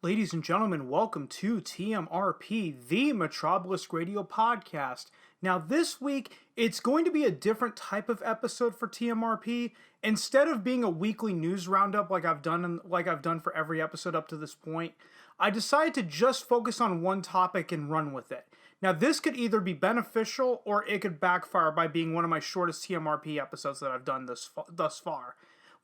Ladies and gentlemen, welcome to TMRP, the Metropolis Radio Podcast. Now, this week, it's going to be a different type of episode for TMRP. Instead of being a weekly news roundup like I've done for every episode up to this point, I decided to just focus on one topic and run with it. Now, this could either be beneficial or it could backfire by being one of my shortest TMRP episodes that I've done thus far.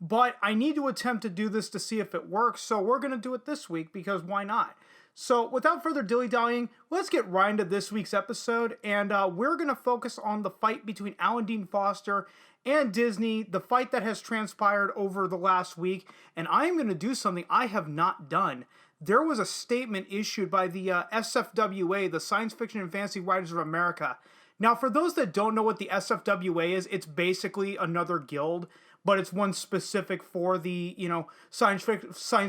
But I need to attempt to do this to see if it works, so we're going to do it this week because why not? So without further dilly-dallying, let's get right into this week's episode, and we're going to focus on the fight between Alan Dean Foster and Disney, the fight that has transpired over the last week, and I am going to do something I have not done. There was a statement issued by the SFWA, the Science Fiction and Fantasy Writers of America. Now, for those that don't know what the SFWA is, it's basically another guild, but it's one specific for the, science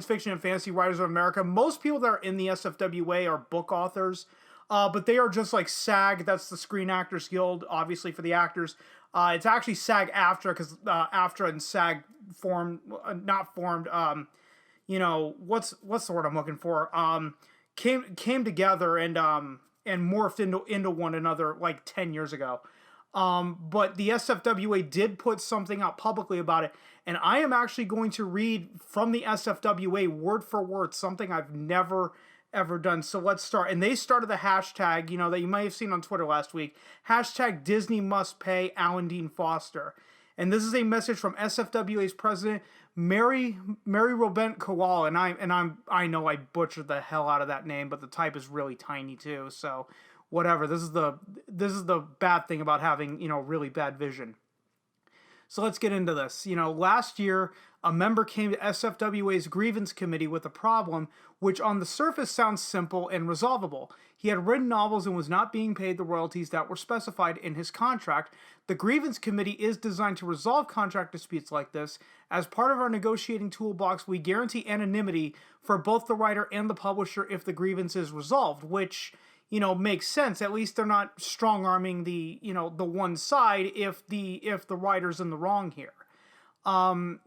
fiction and fantasy writers of America. Most people that are in the SFWA are book authors, but they are just like SAG, that's the Screen Actors Guild, obviously for the actors. It's actually SAG-AFTRA, because AFTRA and SAG what's the word I'm looking for? Came together and morphed into one another like 10 years ago. But the SFWA did put something out publicly about it, and I am actually going to read from the SFWA word for word, something I've never ever done. So let's start. And they started the hashtag, that you might have seen on Twitter last week, hashtag Disney must pay Alan Dean Foster. And this is a message from SFWA's president, Mary Robent Kowal, and I know I butchered the hell out of that name, but the type is really tiny too, so whatever. This is the bad thing about having, really bad vision. So let's get into this. Last year, a member came to SFWA's grievance committee with a problem, which on the surface sounds simple and resolvable. He had written novels and was not being paid the royalties that were specified in his contract. The grievance committee is designed to resolve contract disputes like this. As part of our negotiating toolbox, we guarantee anonymity for both the writer and the publisher if the grievance is resolved, which makes sense. At least they're not strong-arming the one side if the writer's in the wrong here.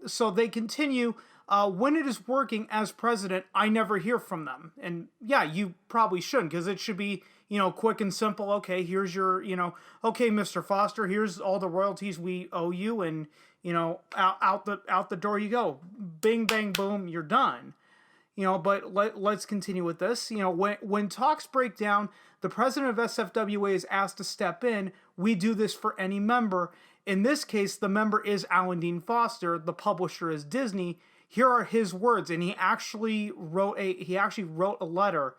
So they continue, when it is working as president, I never hear from them. And yeah, you probably shouldn't, because it should be, quick and simple. Okay, here's your, okay, Mr. Foster, here's all the royalties we owe you, and, out the door you go. Bing, bang, boom, you're done. But let's continue with this. When talks break down, the president of SFWA is asked to step in. We do this for any member. In this case, the member is Alan Dean Foster. The publisher is Disney. Here are his words, and he actually wrote a letter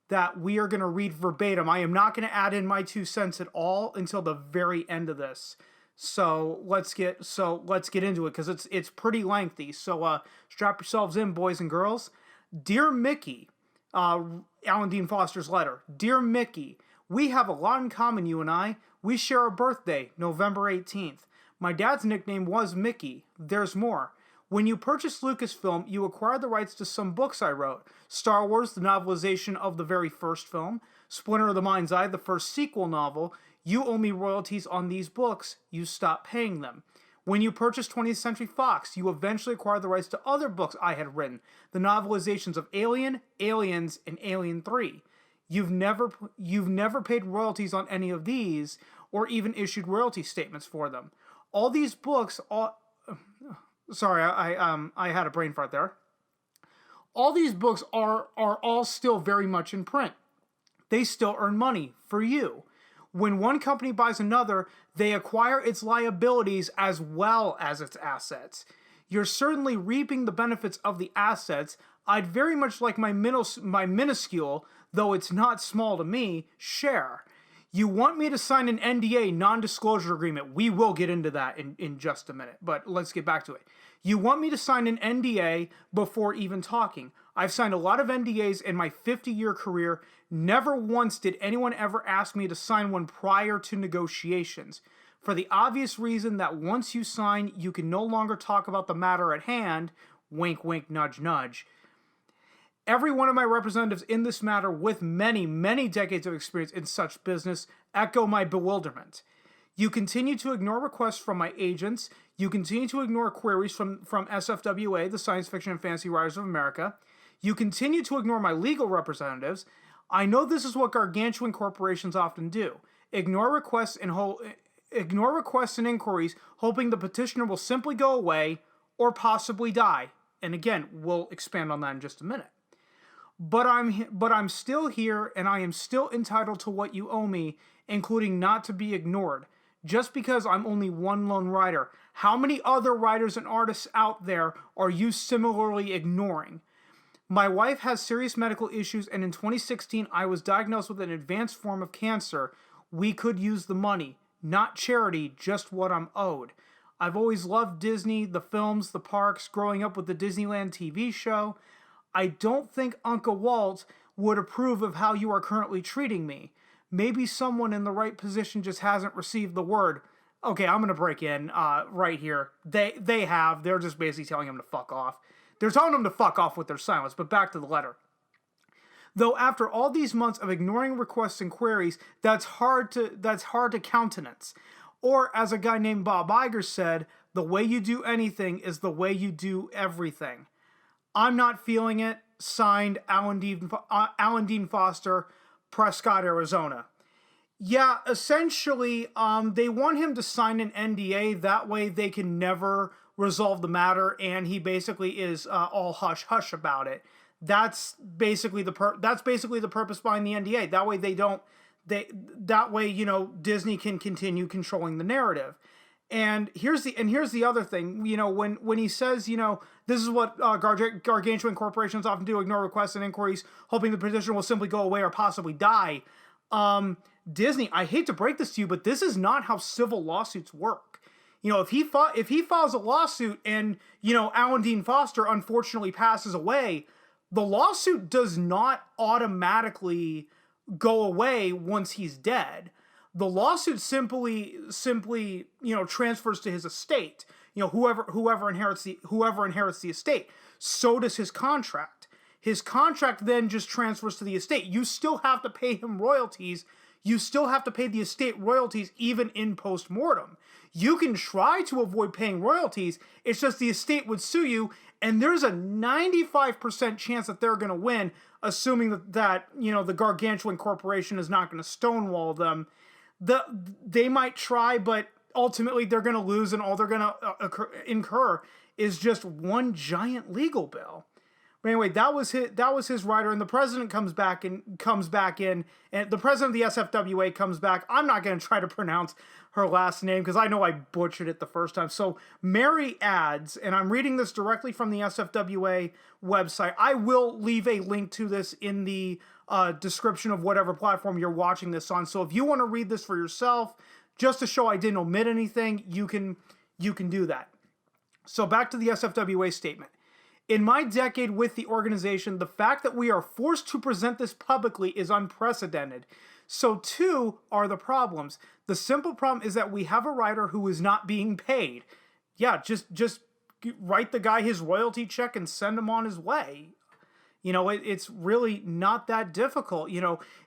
that we are going to read verbatim. I am not going to add in my 2 cents at all until the very end of this. So let's get into it, because it's pretty lengthy. So strap yourselves in, boys and girls. Dear Mickey, Alan Dean Foster's letter. Dear Mickey, we have a lot in common, you and I. We share a birthday, November 18th. My dad's nickname was Mickey. There's more. When you purchased Lucasfilm, you acquired the rights to some books I wrote. Star Wars, the novelization of the very first film. Splinter of the Mind's Eye, the first sequel novel. You owe me royalties on these books. You stopped paying them. When you purchased 20th Century Fox, you eventually acquired the rights to other books I had written, the novelizations of Alien, Aliens, and Alien 3. You've never paid royalties on any of these, or even issued royalty statements for them. All these books, sorry, I had a brain fart there. All these books are all still very much in print. They still earn money for you. When one company buys another, they acquire its liabilities as well as its assets. You're certainly reaping the benefits of the assets. I'd very much like my minuscule, though it's not small to me, share. You want me to sign an NDA, non-disclosure agreement. We will get into that in just a minute, but let's get back to it. You want me to sign an NDA before even talking. I've signed a lot of NDAs in my 50-year career. Never once did anyone ever ask me to sign one prior to negotiations. For the obvious reason that once you sign, you can no longer talk about the matter at hand. Wink, wink, nudge, nudge. Every one of my representatives in this matter with many, many decades of experience in such business echo my bewilderment. You continue to ignore requests from my agents. You continue to ignore queries from SFWA, the Science Fiction and Fantasy Writers of America. You continue to ignore my legal representatives. I know this is what gargantuan corporations often do. Ignore requests and inquiries, hoping the petitioner will simply go away or possibly die. And again, we'll expand on that in just a minute. But I'm still here, and I am still entitled to what you owe me, including not to be ignored. Just because I'm only one lone writer, how many other writers and artists out there are you similarly ignoring? My wife has serious medical issues, and in 2016, I was diagnosed with an advanced form of cancer. We could use the money, not charity, just what I'm owed. I've always loved Disney, the films, the parks, growing up with the Disneyland TV show. I don't think Uncle Walt would approve of how you are currently treating me. Maybe someone in the right position just hasn't received the word. Okay, I'm going to break in right here. They have. They're just basically telling him to fuck off. They're telling him to fuck off with their silence, but back to the letter. Though after all these months of ignoring requests and queries, that's hard to countenance. Or as a guy named Bob Iger said, the way you do anything is the way you do everything. I'm not feeling it. Signed, Alan Dean Foster, Prescott, Arizona. Yeah, essentially, they want him to sign an NDA. That way they can never resolve the matter, and he basically is all hush-hush about it. That's basically the purpose behind the NDA. That way Disney can continue controlling the narrative. And here's the other thing, when he says, this is what gargantuan corporations often do, ignore requests and inquiries, hoping the petitioner will simply go away or possibly die. Disney, I hate to break this to you, but this is not how civil lawsuits work. If he files a lawsuit and, Alan Dean Foster unfortunately passes away, the lawsuit does not automatically go away once he's dead. The lawsuit simply transfers to his estate. Whoever inherits the estate. So does his contract. His contract then just transfers to the estate. You still have to pay him royalties. You still have to pay the estate royalties even in post-mortem. You can try to avoid paying royalties. It's just the estate would sue you, and there's a 95% chance that they're going to win, assuming that the gargantuan corporation is not going to stonewall them. They might try, but ultimately they're going to lose, and all they're going to incur is just one giant legal bill. But anyway, that was his writer, and the president comes back in, and the president of the SFWA comes back. I'm not going to try to pronounce her last name because I know I butchered it the first time. So Mary adds, and I'm reading this directly from the SFWA website. I will leave a link to this in the description of whatever platform you're watching this on. So if you want to read this for yourself, just to show I didn't omit anything, you can do that. So back to the SFWA statement. In my decade with the organization, the fact that we are forced to present this publicly is unprecedented. So too are the problems. The simple problem is that we have a writer who is not being paid. Yeah, just write the guy his royalty check and send him on his way. It's really not that difficult.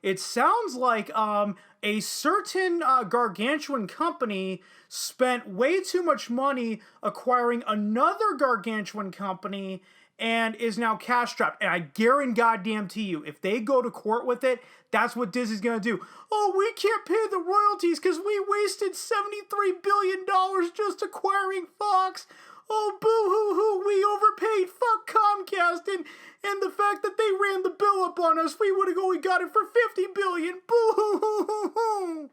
It sounds like a certain gargantuan company spent way too much money acquiring another gargantuan company and is now cash strapped. And I guarantee you, if they go to court with it, that's what Disney's going to do. Oh, we can't pay the royalties because we wasted $73 billion just acquiring Fox. Oh, boo-hoo-hoo, we overpaid. Fuck Comcast. And the fact that they ran the bill up on us, we would have only got it for $50 billion. Boo-hoo-hoo-hoo.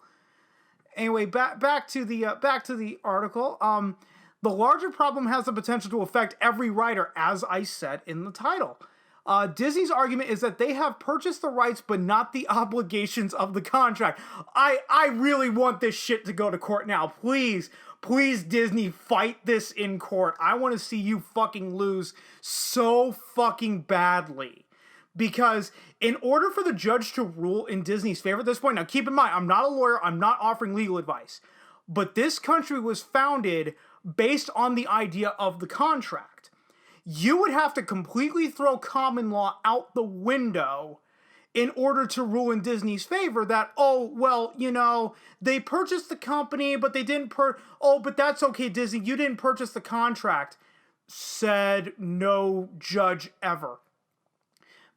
Anyway, back to the article. The larger problem has the potential to affect every writer, as I said in the title. Disney's argument is that they have purchased the rights but not the obligations of the contract. I really want this shit to go to court now. Please, Disney, fight this in court. I want to see you fucking lose so fucking badly. Because in order for the judge to rule in Disney's favor at this point, now keep in mind, I'm not a lawyer, I'm not offering legal advice, but this country was founded based on the idea of the contract. You would have to completely throw common law out the window in order to rule in Disney's favor that, they purchased the company, but they didn't but that's okay, Disney, you didn't purchase the contract. Said no judge ever.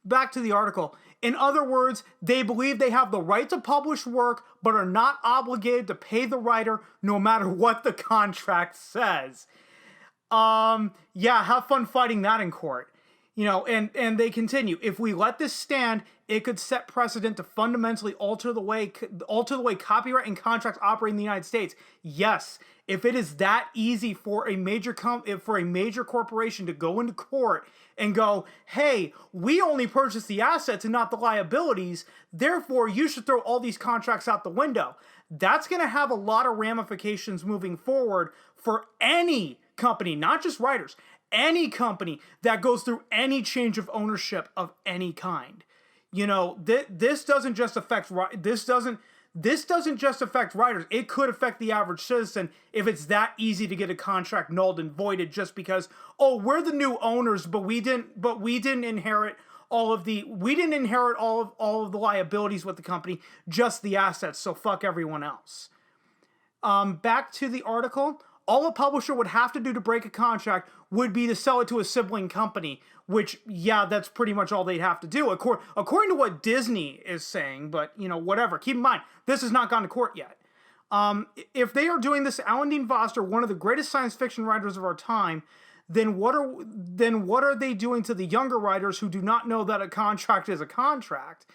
back to the article. In other words, they believe they have the right to publish work, but are not obligated to pay the writer no matter what the contract says. Yeah, have fun fighting that in court. And they continue. If we let this stand, it could set precedent to fundamentally alter the way copyright and contracts operate in the United States. Yes, if it is that easy for a major corporation to go into court and go, hey, we only purchased the assets and not the liabilities, therefore you should throw all these contracts out the window. That's going to have a lot of ramifications moving forward for any company, not just writers, any company that goes through any change of ownership of any kind. This doesn't just affect writers. It could affect the average citizen if it's that easy to get a contract nulled and voided just because, oh, we're the new owners, but we didn't inherit all of the liabilities with the company, just the assets. So fuck everyone else. Back to the article. All a publisher would have to do to break a contract would be to sell it to a sibling company, which, yeah, that's pretty much all they'd have to do, according to what Disney is saying, but, whatever. Keep in mind, this has not gone to court yet. If they are doing this, Alan Dean Foster, one of the greatest science fiction writers of our time, then what are they doing to the younger writers who do not know that a contract is a contract?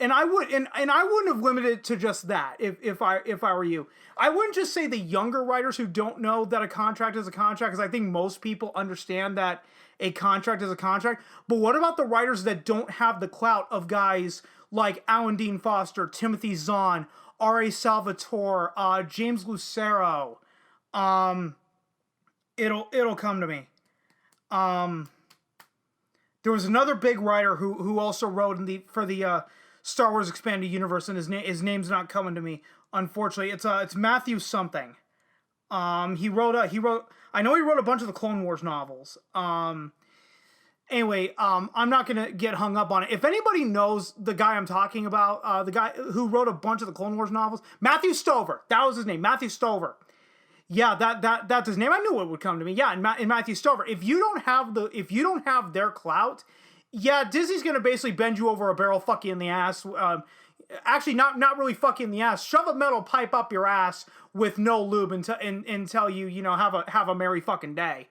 And I wouldn't have limited it to just that if I were you. I wouldn't just say the younger writers who don't know that a contract is a contract, because I think most people understand that a contract is a contract. But what about the writers that don't have the clout of guys like Alan Dean Foster, Timothy Zahn, R.A. Salvatore, James Lucero? It'll come to me. There was another big writer who also wrote for the Star Wars Expanded Universe, and his name's not coming to me, unfortunately. It's Matthew something. He wrote I know he wrote a bunch of the Clone Wars novels. Anyway, I'm not gonna get hung up on it. If anybody knows the guy I'm talking about, the guy who wrote a bunch of the Clone Wars novels, Matthew Stover. That was his name, Matthew Stover. Yeah, that's his name. I knew it would come to me. Yeah, and Matthew Stover. If you don't have their clout, yeah, Disney's gonna basically bend you over a barrel, fuck you in the ass. Actually, not really fuck you in the ass. Shove a metal pipe up your ass with no lube and tell you, have a merry fucking day.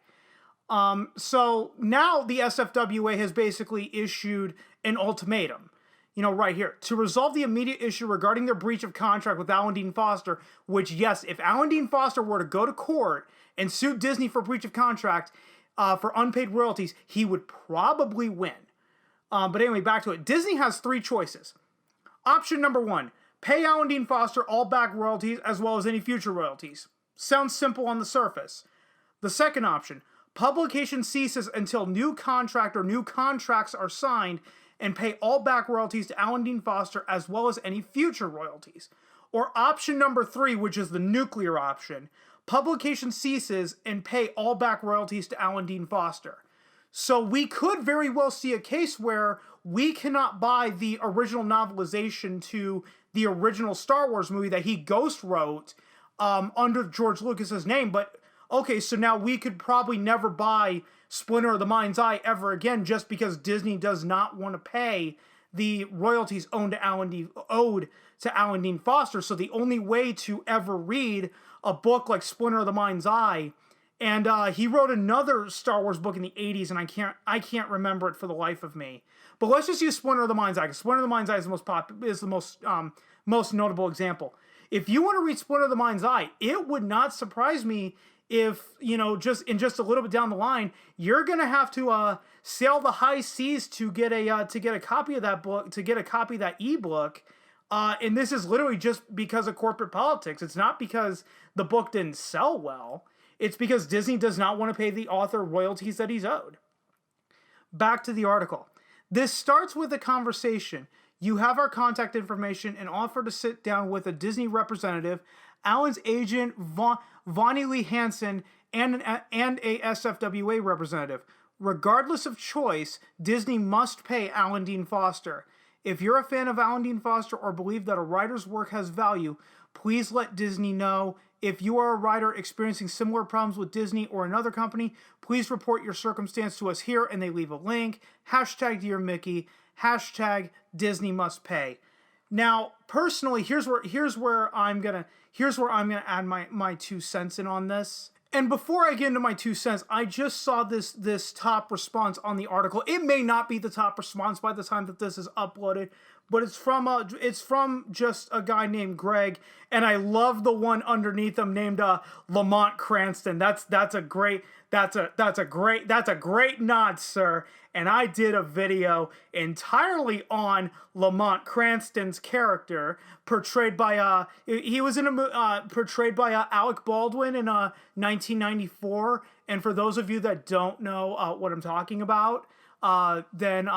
So now the SFWA has basically issued an ultimatum. Right here, to resolve the immediate issue regarding their breach of contract with Alan Dean Foster, which, yes, if Alan Dean Foster were to go to court and sue Disney for breach of contract for unpaid royalties, he would probably win. But anyway, back to it. Disney has three choices. Option number one, pay Alan Dean Foster all back royalties as well as any future royalties. Sounds simple on the surface. The second option, publication ceases until new contract or new contracts are signed and pay all back royalties to Alan Dean Foster as well as any future royalties. Or option number three, which is the nuclear option, publication ceases and pay all back royalties to Alan Dean Foster. So we could very well see a case where we cannot buy the original novelization to the original Star Wars movie that he ghost wrote under George Lucas's name. But okay, so now we could probably never buy Splinter of the Mind's Eye ever again just because Disney does not want to pay the royalties owed to Alan Dean Foster. So the only way to ever read a book like Splinter of the Mind's Eye, and he wrote another Star Wars book in the 80s, and I can't remember it for the life of me. But let's just use Splinter of the Mind's Eye, because Splinter of the Mind's Eye is the most notable example. If you want to read Splinter of the Mind's Eye, it would not surprise me if, just a little bit down the line, you're gonna have to sail the high seas to get a copy of that book, to get a copy of that ebook. And this is literally just because of corporate politics. It's not because the book didn't sell well. It's because Disney does not want to pay the author royalties that he's owed. Back to the article. This starts with a conversation. You have our contact information and offer to sit down with a Disney representative, Alan's agent, Vonnie Lee Hansen, and a SFWA representative. Regardless of choice, Disney must pay Alan Dean Foster. If you're a fan of Alan Dean Foster or believe that a writer's work has value, please let Disney know. if you are a rider experiencing similar problems with Disney or another company, please report your circumstance to us here, and they leave a link. Hashtag Dear Mickey. Hashtag Disney must pay. Now, personally, here's where I'm gonna add my 2 cents in on this. And before I get into my 2 cents, I just saw this top response on the article. It may not be the top response by the time that this is uploaded, but it's from just a guy named Greg, and I love the one underneath him named Lamont Cranston. That's a great nod, sir. And I did a video entirely on Lamont Cranston's character, portrayed by portrayed by Alec Baldwin in 1994. And for those of you that don't know what I'm talking about, then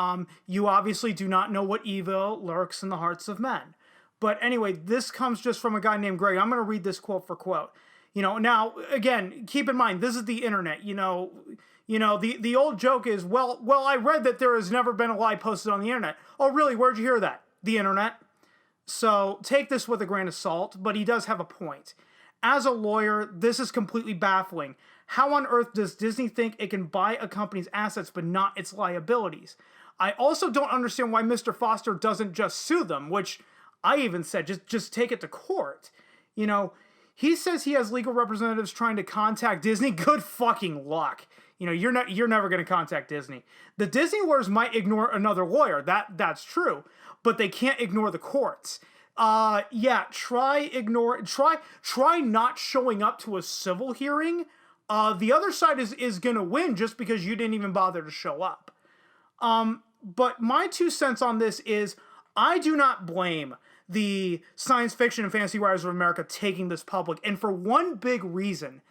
you obviously do not know what evil lurks in the hearts of men. But anyway, this comes just from a guy named Greg. I'm going to read this quote for quote. Now, again, keep in mind, this is the internet. The old joke is, well, I read that there has never been a lie posted on the internet. Oh, really? Where'd you hear that? The internet. So take this with a grain of salt, but he does have a point. As a lawyer, this is completely baffling. How on earth does Disney think it can buy a company's assets but not its liabilities? I also don't understand why Mr. Foster doesn't just sue them, which I even said, just take it to court. He says he has legal representatives trying to contact Disney. Good fucking luck. You're never going to contact Disney. The Disney lawyers might ignore another lawyer. That's true, but they can't ignore the courts. Try not showing up to a civil hearing. The other side is going to win just because you didn't even bother to show up. But my 2 cents on this is, I do not blame the science fiction and fantasy writers of America taking this public, and for one big reason,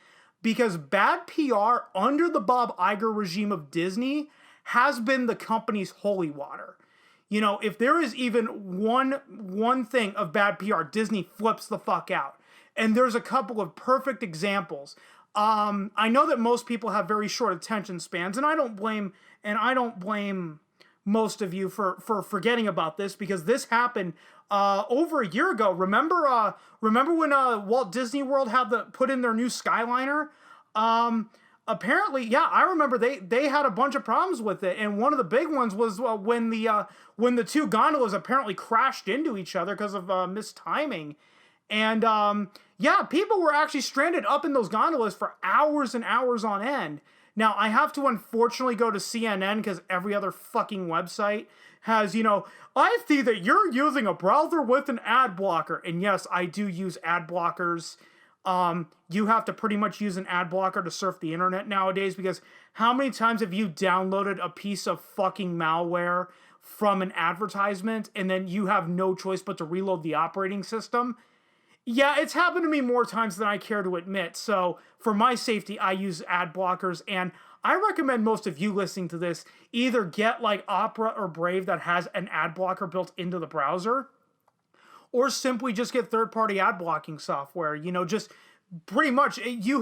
because bad PR under the Bob Iger regime of Disney has been the company's holy water. If there is even one thing of bad PR, Disney flips the fuck out. And there's a couple of perfect examples. I know that most people have very short attention spans, and I don't blame most of you for forgetting about this, because this happened over a year ago. Remember when Walt Disney World had put in their new Skyliner? Apparently, yeah, I remember they had a bunch of problems with it, and one of the big ones was when the two gondolas apparently crashed into each other because of mistiming. And yeah, people were actually stranded up in those gondolas for hours and hours on end. Now, I have to unfortunately go to CNN because every other fucking website has, I see that you're using a browser with an ad blocker. And yes, I do use ad blockers. You have to pretty much use an ad blocker to surf the internet nowadays, because how many times have you downloaded a piece of fucking malware from an advertisement and then you have no choice but to reload the operating system? Yeah, it's happened to me more times than I care to admit. So for my safety, I use ad blockers, and I recommend most of you listening to this either get like Opera or Brave that has an ad blocker built into the browser, or simply just get third-party ad blocking software. Just pretty much, you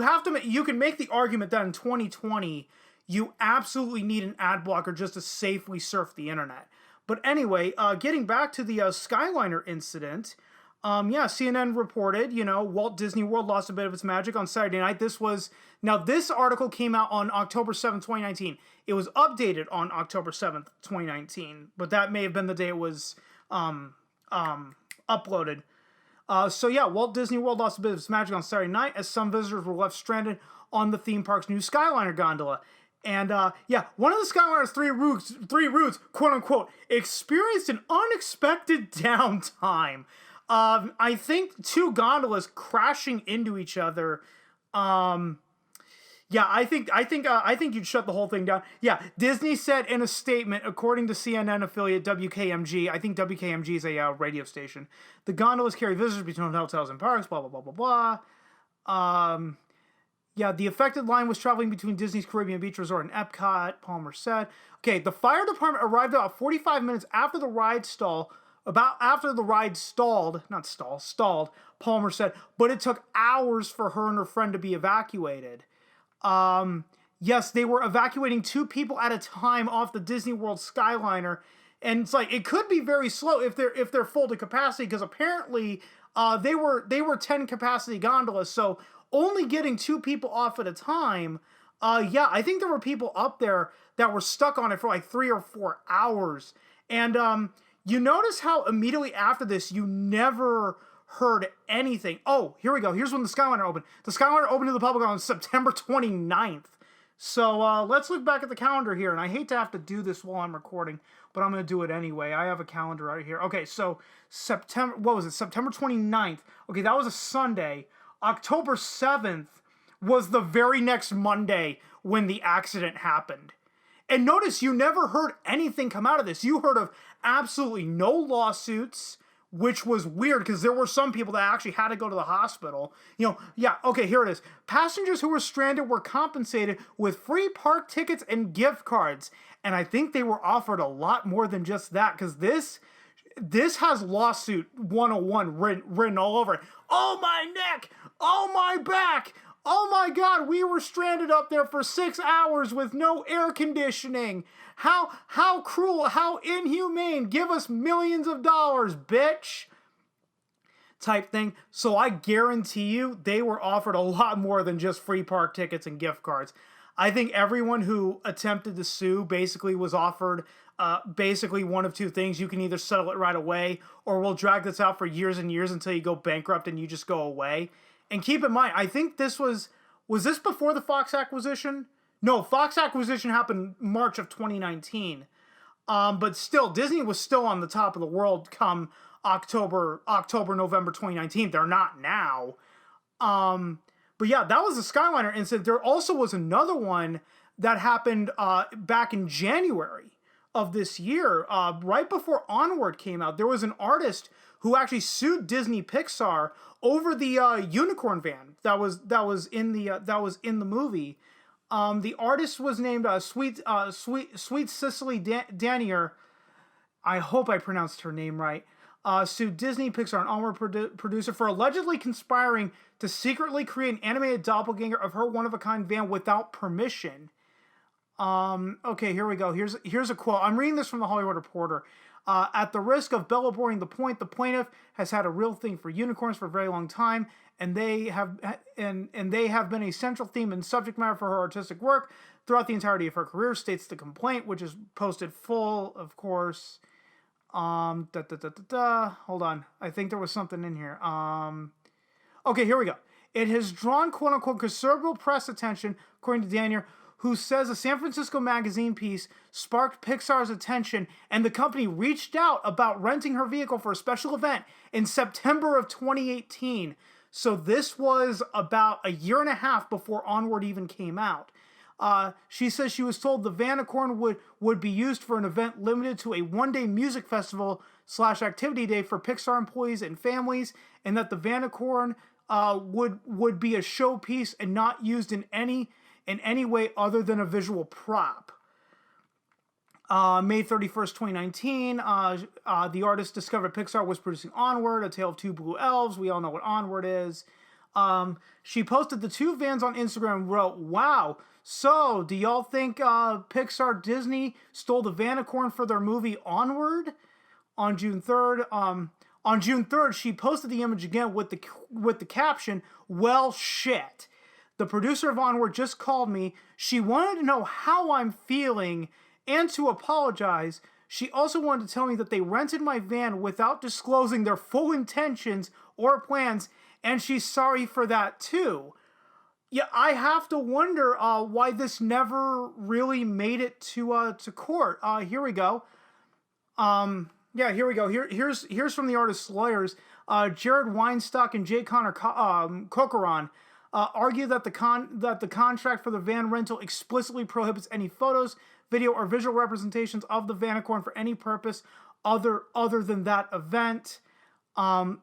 can make the argument that in 2020, you absolutely need an ad blocker just to safely surf the internet. But anyway, getting back to the Skyliner incident, CNN reported, Walt Disney World lost a bit of its magic on Saturday night. This article came out on October 7th, 2019. It was updated on October 7th, 2019, but that may have been the day it was uploaded. Walt Disney World lost a bit of its magic on Saturday night as some visitors were left stranded on the theme park's new Skyliner gondola. And one of the Skyliner's three routes, quote unquote, experienced an unexpected downtime. I think two gondolas crashing into each other. I think you'd shut the whole thing down. Yeah, Disney said in a statement, according to CNN affiliate WKMG, I think WKMG is a radio station, the gondolas carry visitors between hotels and parks, blah, blah, blah, blah, blah. The affected line was traveling between Disney's Caribbean Beach Resort and Epcot, Palmer said. Okay, the fire department arrived about 45 minutes after the ride stalled, Palmer said, but it took hours for her and her friend to be evacuated. Yes, they were evacuating 2 people at a time off the Disney World Skyliner, and it's like, it could be very slow if they're full to capacity, because apparently they were 10 capacity gondolas, so only getting 2 people off at a time. Yeah, I think there were people up there that were stuck on it for like 3 or 4 hours. And you notice how immediately after this, you never heard anything. Oh, here we go. Here's when the Skyliner opened. The Skyliner opened to the public on September 29th. So let's look back at the calendar here. And I hate to have to do this while I'm recording, but I'm going to do it anyway. I have a calendar right here. Okay, so September 29th. Okay, that was a Sunday. October 7th was the very next Monday when the accident happened. And notice you never heard anything come out of this. You heard of absolutely no lawsuits, which was weird because there were some people that actually had to go to the hospital. Yeah, okay, here it is. Passengers who were stranded were compensated with free park tickets and gift cards. And I think they were offered a lot more than just that, because this has lawsuit 101 written all over it. Oh, my neck! Oh, my back! Oh my God, we were stranded up there for 6 hours with no air conditioning. How cruel, how inhumane. Give us millions of dollars, bitch. Type thing. So I guarantee you they were offered a lot more than just free park tickets and gift cards. I think everyone who attempted to sue basically was offered basically one of 2 things. You can either settle it right away, or we'll drag this out for years and years until you go bankrupt and you just go away. And keep in mind, I think this was this before the Fox acquisition? No, Fox acquisition happened March of 2019. But still, Disney was still on the top of the world come October, November 2019. They're not now. But yeah, that was the Skyliner incident. There also was another one that happened back in January of this year, right before Onward came out. There was an artist who actually sued Disney Pixar over the unicorn van that was in the movie. The artist was named Sweet Cicely Danier. I hope I pronounced her name right. Sued Disney Pixar, an Onward producer, for allegedly conspiring to secretly create an animated doppelganger of her one-of-a-kind van without permission. Okay, here we go. Here's a quote. I'm reading this from the Hollywood Reporter. At the risk of belaboring the point, the plaintiff has had a real thing for unicorns for a very long time, and they have been a central theme and subject matter for her artistic work throughout the entirety of her career, states the complaint, which is posted full, of course. Hold on. I think there was something in here. Okay, here we go. It has drawn quote-unquote considerable press attention, according to Daniel, who says a San Francisco magazine piece sparked Pixar's attention, and the company reached out about renting her vehicle for a special event in September of 2018. So this was about a year and a half before Onward even came out. She says she was told the Vanicorn would be used for an event limited to a one-day music festival / activity day for Pixar employees and families, and that the Vanicorn would be a showpiece and not used in any way other than a visual prop. May 31st, 2019, the artist discovered Pixar was producing Onward, A Tale of Two Blue Elves. We all know what Onward is. She posted the 2 vans on Instagram and wrote, "Wow, so do y'all think Pixar Disney stole the Vanicorn for their movie Onward?" On June 3rd, she posted the image again with the caption, "Well, shit. The producer of Onward just called me. She wanted to know how I'm feeling and to apologize. She also wanted to tell me that they rented my van without disclosing their full intentions or plans, and she's sorry for that too." Yeah, I have to wonder why this never really made it to court. Here we go. Yeah, here we go. Here's from the artist's lawyers. Jared Weinstock and J. Connor Cocaron argue that the contract for the van rental explicitly prohibits any photos, video, or visual representations of the Vanicorn for any purpose other than that event.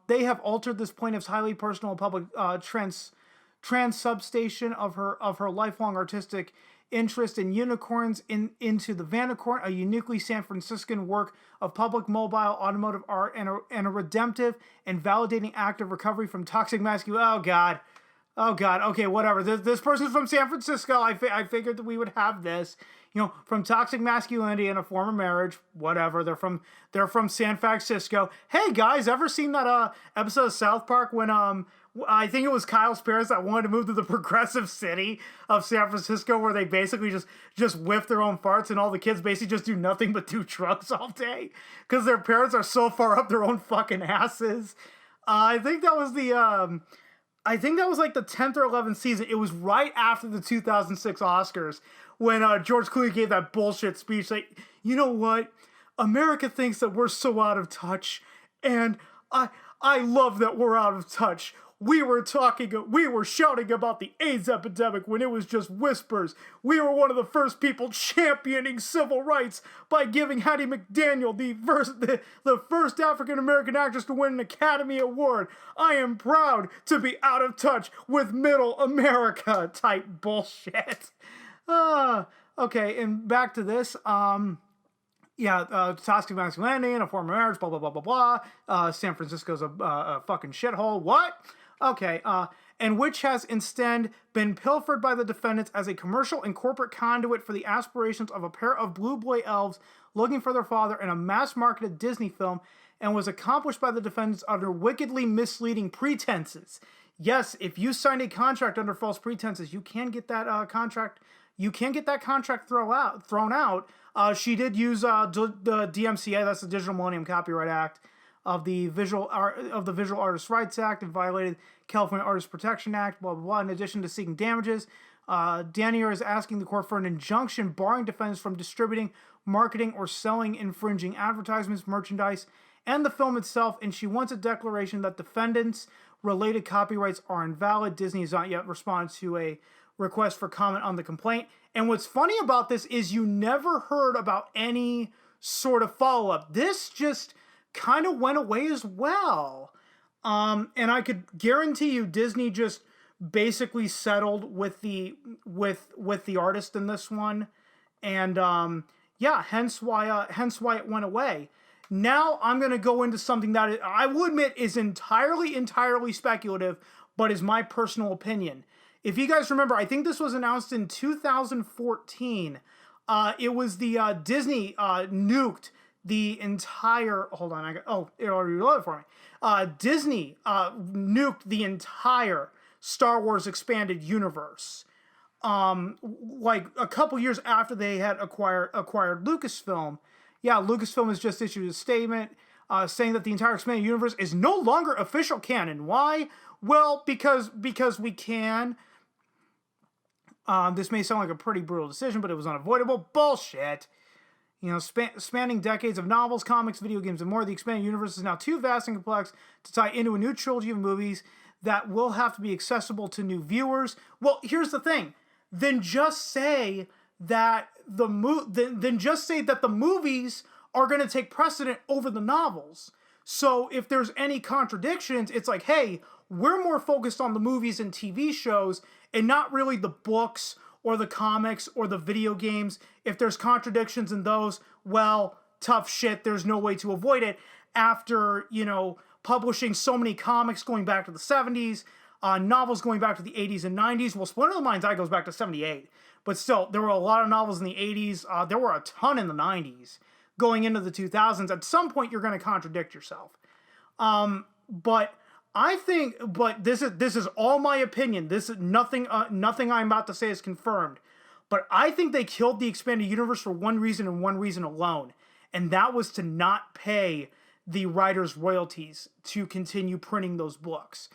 They have altered this plaintiff's highly personal and public transubstantiation of her lifelong artistic interest in unicorns into the Vanicorn, a uniquely San Franciscan work of public mobile automotive art and a redemptive and validating act of recovery from toxic masculinity. Oh God. Okay, whatever. This person's from San Francisco. I figured that we would have this. from toxic masculinity and a former marriage, whatever. They're from San Francisco. Hey guys, ever seen that episode of South Park when I think it was Kyle's parents that wanted to move to the progressive city of San Francisco, where they basically just whiff their own farts, and all the kids basically just do nothing but do drugs all day because their parents are so far up their own fucking asses. I think that was like the 10th or 11th season. It was right after the 2006 Oscars when George Clooney gave that bullshit speech. Like, you know what? America thinks that we're so out of touch, and I love that we're out of touch. We were shouting about the AIDS epidemic when it was just whispers. We were one of the first people championing civil rights by giving Hattie McDaniel the first African-American actress to win an Academy Award. I am proud to be out of touch with middle America type bullshit. Okay, and back to this. Toxic masculinity and a former marriage, blah, blah, blah, blah, blah. San Francisco's a fucking shithole. What? Okay, and which has instead been pilfered by the defendants as a commercial and corporate conduit for the aspirations of a pair of blue boy elves looking for their father in a mass-marketed Disney film, and was accomplished by the defendants under wickedly misleading pretenses. Yes, if you signed a contract under false pretenses, you can get that contract. You can get that contract thrown out. She did use the DMCA, that's the Digital Millennium Copyright Act, of the Visual Artists' Rights Act, and violated California Artists Protection Act, blah, blah, blah. In addition to seeking damages, Danier is asking the court for an injunction barring defendants from distributing, marketing, or selling infringing advertisements, merchandise, and the film itself, and she wants a declaration that defendants' related copyrights are invalid. Disney has not yet responded to a request for comment on the complaint. And what's funny about this is you never heard about any sort of follow-up. This just kind of went away as well. And I could guarantee you Disney just basically settled with the artist in this one. And hence why it went away. Now I'm going to go into something that I will admit is entirely speculative, but is my personal opinion. If you guys remember, I think this was announced in 2014. It was the Disney nuked the entire. Hold on, it already reloaded for me. Disney nuked the entire Star Wars expanded universe. Like a couple years after they had acquired Lucasfilm. Yeah, Lucasfilm has just issued a statement saying that the entire expanded universe is no longer official canon. Why? Well, because we can. This may sound like a pretty brutal decision, but it was unavoidable. Bullshit. Spanning decades of novels, comics, video games, and more, the expanded universe is now too vast and complex to tie into a new trilogy of movies that will have to be accessible to new viewers. Well, here's the thing. Then just say that the movies are going to take precedent over the novels. So if there's any contradictions, it's like, hey, we're more focused on the movies and TV shows and not really the books or the comics or the video games. If there's contradictions in those, well, tough shit, there's no way to avoid it. After, publishing so many comics going back to the 70s, novels going back to the 80s and 90s. Well, Splinter of the Mind's Eye goes back to 78. But still, there were a lot of novels in the 80s. There were a ton in the 90s. Going into the 2000s, at some point you're going to contradict yourself. But this is all my opinion. This is nothing I'm about to say is confirmed. But I think they killed the expanded universe for one reason and one reason alone. And that was to not pay the writers' royalties to continue printing those books.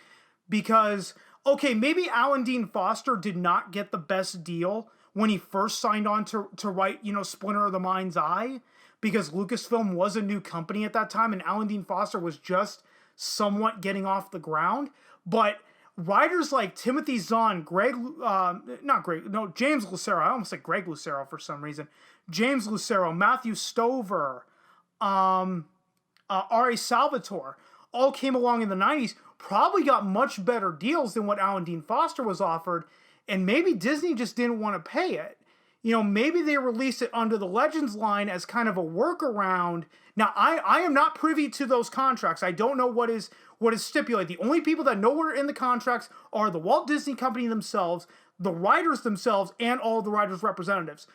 Because, okay, maybe Alan Dean Foster did not get the best deal when he first signed on to write, Splinter of the Mind's Eye, because Lucasfilm was a new company at that time, and Alan Dean Foster was just somewhat getting off the ground. But writers like Timothy Zahn, James Lucero, I almost said Greg Lucero for some reason, James Lucero, Matthew Stover, R.A. Salvatore, all came along in the 90s, probably got much better deals than what Alan Dean Foster was offered, and maybe Disney just didn't want to pay it. Maybe they released it under the Legends line as kind of a workaround. Now, I am not privy to those contracts. I don't know what is stipulated. The only people that know what are in the contracts are the Walt Disney Company themselves, the writers themselves, and all the writers' representatives.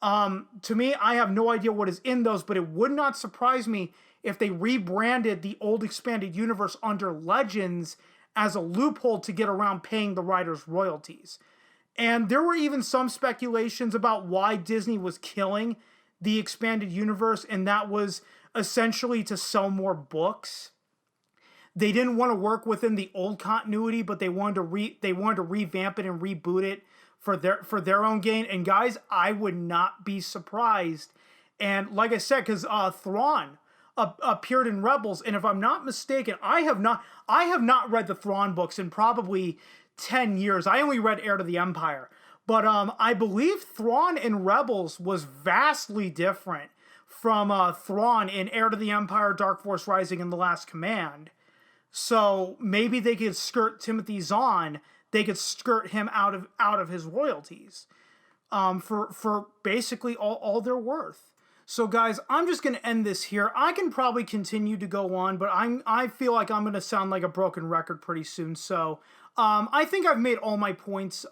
To me, I have no idea what is in those, but it would not surprise me if they rebranded the old expanded universe under Legends as a loophole to get around paying the writers royalties. And there were even some speculations about why Disney was killing the expanded universe, and that was essentially to sell more books. They didn't want to work within the old continuity, but they wanted to revamp it and reboot it for their own gain. And guys, I would not be surprised. And like I said, because Thrawn appeared in Rebels, and if I'm not mistaken, I have not read the Thrawn books in probably 10 years. I only read Heir to the Empire. But I believe Thrawn in Rebels was vastly different from Thrawn in Heir to the Empire, Dark Force Rising, and The Last Command. So maybe they could skirt Timothy Zahn. They could skirt him out of his royalties for basically all they're worth. So guys, I'm just going to end this here. I can probably continue to go on, but I feel like I'm going to sound like a broken record pretty soon. So I think I've made all my points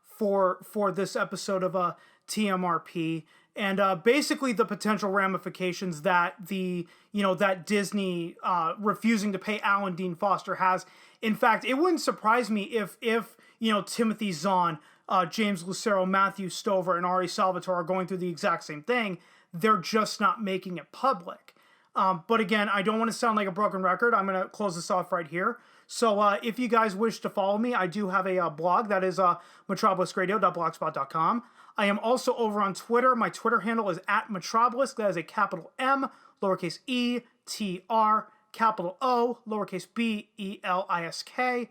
for this episode of TMRP. And basically the potential ramifications that that Disney refusing to pay Alan Dean Foster has. In fact, it wouldn't surprise me if Timothy Zahn, James Lucero, Matthew Stover, and Ari Salvatore are going through the exact same thing. They're just not making it public. But again, I don't want to sound like a broken record. I'm going to close this off right here. So if you guys wish to follow me, I do have a blog. That is metropolisradio.blogspot.com. I am also over on Twitter. My Twitter handle is @Metropolis. That is a capital M, lowercase e, T-R, capital O, lowercase b, E-L-I-S-K.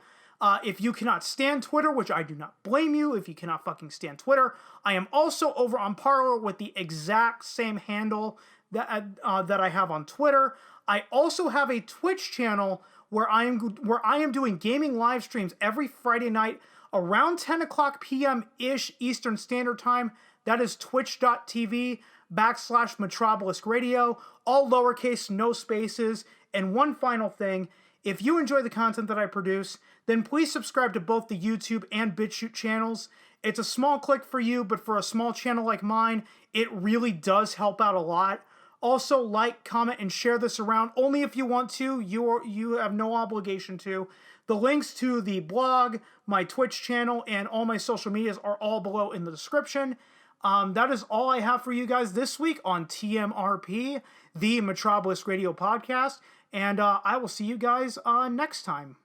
If you cannot stand Twitter, which I do not blame you if you cannot fucking stand Twitter, I am also over on Parler with the exact same handle that I have on Twitter. I also have a Twitch channel where I am doing gaming live streams every Friday night around 10 o'clock p.m.-ish Eastern Standard Time. That is twitch.tv/Metropolis Radio, all lowercase, no spaces. And one final thing, if you enjoy the content that I produce, then please subscribe to both the YouTube and BitChute channels. It's a small click for you, but for a small channel like mine, it really does help out a lot. Also, like, comment, and share this around only if you want to. You have no obligation to. The links to the blog, my Twitch channel, and all my social medias are all below in the description. That is all I have for you guys this week on TMRP, the Metropolis Radio Podcast. And I will see you guys next time.